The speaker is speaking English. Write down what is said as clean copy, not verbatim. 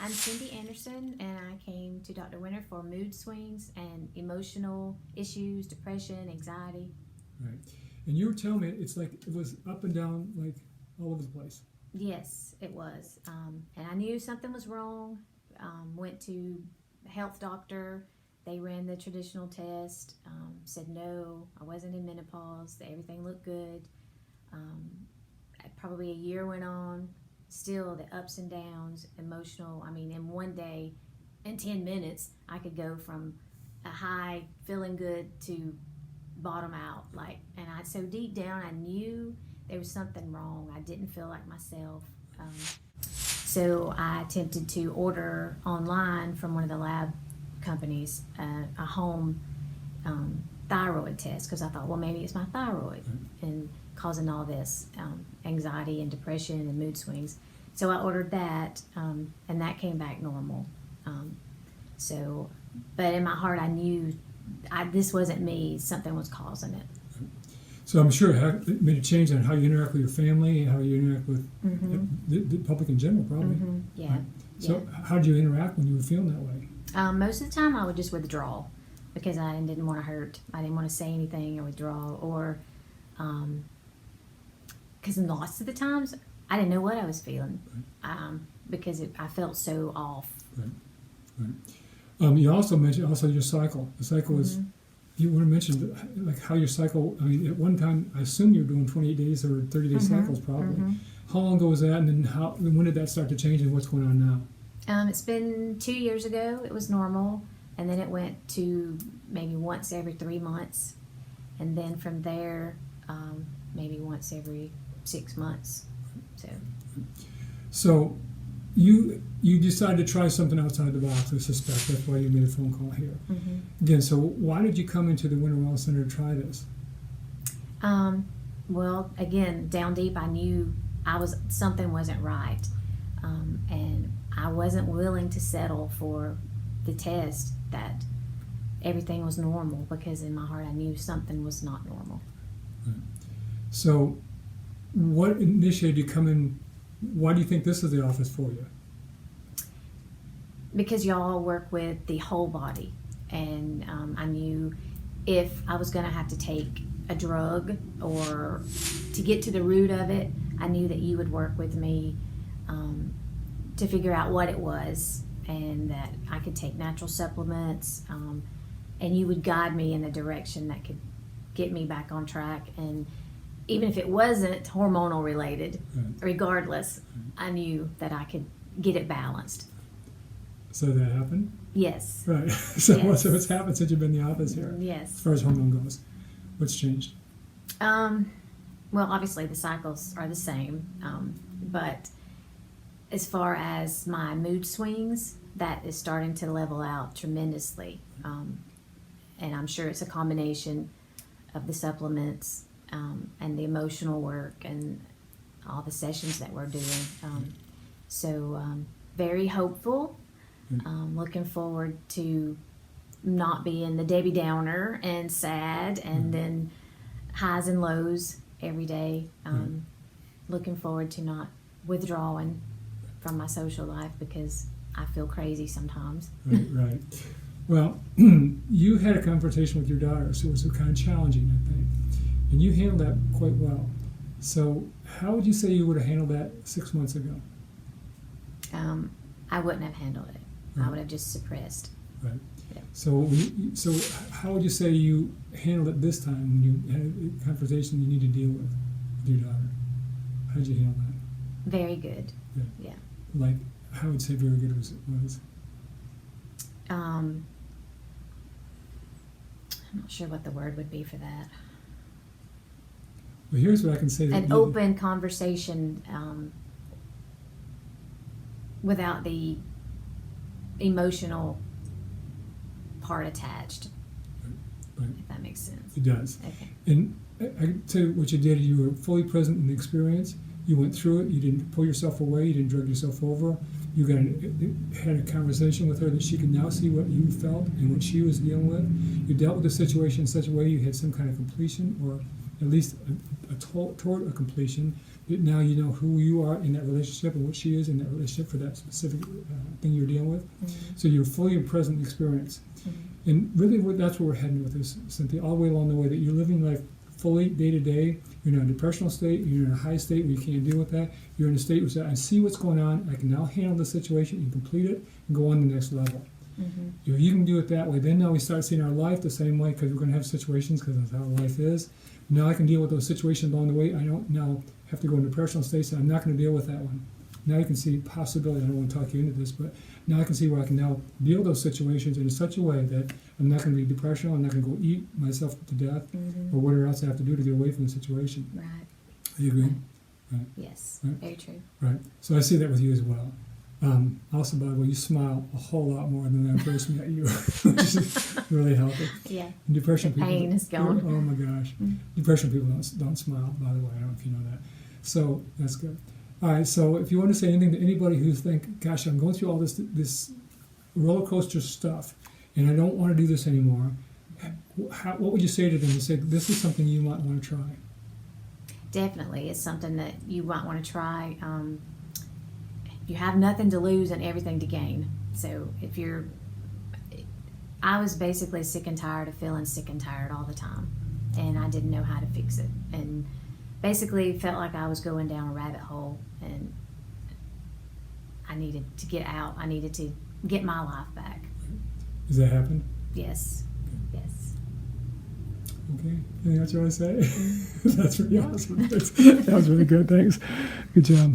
I'm Cindy Anderson, and I came to Dr. Winter for mood swings and emotional issues, depression, anxiety. Right. And you were telling me it's like it was up and down, like all over the place. Yes, it was. And I knew something was wrong. Went to the health doctor. They ran the traditional test. Said no, I wasn't in menopause. Everything looked good. Probably a year went on. Still the ups and downs, emotional. I mean, in one day, in 10 minutes, I could go from a high, feeling good, to bottom out. So deep down, I knew there was something wrong. I didn't feel like myself. So I attempted to order online from one of the lab companies a home thyroid test, because I thought, well, maybe it's my thyroid and causing all this anxiety and depression and mood swings. So I ordered that, and that came back normal. But in my heart, I knew this wasn't me. Something was causing it. So I'm sure it made a change on how you interact with your family, how you interact with the public in general, probably. Mm-hmm. Yeah. Right? So how did you interact when you were feeling that way? Most of the time, I would just withdraw because I didn't want to hurt. I didn't want to say anything or withdraw, or because lots of the times I didn't know what I was feeling because I felt so off. Right. You also mentioned your cycle. The cycle is. You want to mention like how your cycle. I mean, at one time, I assume you were doing 28 days or 30-day cycles, probably. How long ago was that, and then when did that start to change, and what's going on now? It's been 2 years ago. It was normal, and then it went to maybe once every 3 months, and then from there, maybe once every 6 months. So you decided to try something outside the box, I suspect. That's why you made a phone call here. Again, so why did you come into the Winter Wellness Center to try this? Well, again, down deep, I knew something wasn't right, and I wasn't willing to settle for the test that everything was normal, because in my heart I knew something was not normal. Right. So what initiated you come in? Why do you think this is the office for you? Because y'all work with the whole body, and I knew if I was going to have to take a drug or to get to the root of it, I knew that you would work with me to figure out what it was, and that I could take natural supplements, and you would guide me in a direction that could get me back on track. And even if it wasn't hormonal related, regardless, I knew that I could get it balanced. So that happened? Yes. Right. So what's happened since you've been in the office here? Yes. As far as hormone goes, what's changed? Well, obviously the cycles are the same, but as far as my mood swings, that is starting to level out tremendously, and I'm sure it's a combination of the supplements and the emotional work and all the sessions that we're doing. Very hopeful. Looking forward to not being the Debbie Downer and sad and then highs and lows every day. Looking forward to not withdrawing from my social life because I feel crazy sometimes. Right. Well, you had a conversation with your daughter, so it was kind of challenging, I think. And you handled that quite well. So how would you say you would have handled that 6 months ago? I wouldn't have handled it. I would have just suppressed. Right. Yeah. So how would you say you handled it this time when you had a conversation you need to deal with your daughter? How did you handle that? Very good. Yeah. Like, how would you say very good was? I'm not sure what the word would be for that. Well, here's what I can say. An open conversation without the emotional part attached. Right. If that makes sense. It does. Okay. And I can tell you what you did. You were fully present in the experience. You went through it. You didn't pull yourself away. You didn't drag yourself over. You had a conversation with her that she could now see what you felt and what she was dealing with. You dealt with the situation in such a way you had some kind of completion, or at least toward a completion, now you know who you are in that relationship and what she is in that relationship for that specific thing you're dealing with. So you're fully present in experience. And really that's where we're heading with this, Cynthia, all the way along the way, that you're living life fully day to day. You're in a depressional state, you're in a high state where you can't deal with that. You're in a state where I see what's going on, I can now handle the situation and complete it and go on to the next level. If you can do it that way, then now we start seeing our life the same way, because we're going to have situations, because that's how life is. Now I can deal with those situations along the way. I don't now have to go into depressional states, and I'm not going to deal with that one. Now you can see possibility. I don't want to talk you into this, but now I can see where I can now deal with those situations in such a way that I'm not going to be depressional. I'm not going to go eat myself to death or whatever else I have to do to get away from the situation. Right. Do you agree? Right. Right. Yes. Right. Very true. Right. So I see that with you as well. Also, by the way, you smile a whole lot more than when I first met you, which is really healthy. Yeah. And depression The pain people, is gone. Oh my gosh. Depression people don't smile, by the way. I don't know if you know that. So that's good. All right. So if you want to say anything to anybody who's think, gosh, I'm going through all this roller coaster stuff, and I don't want to do this anymore, what would you say to them to say this is something you might want to try? Definitely, it's something that you might want to try. You have nothing to lose and everything to gain. So I was basically sick and tired of feeling sick and tired all the time, and I didn't know how to fix it, and basically felt like I was going down a rabbit hole, and I needed to get out. I needed to get my life back. Does that happen? Yes. Yes. Okay. Anything else you want to say? That's really awesome. That was really good. Thanks. Good job.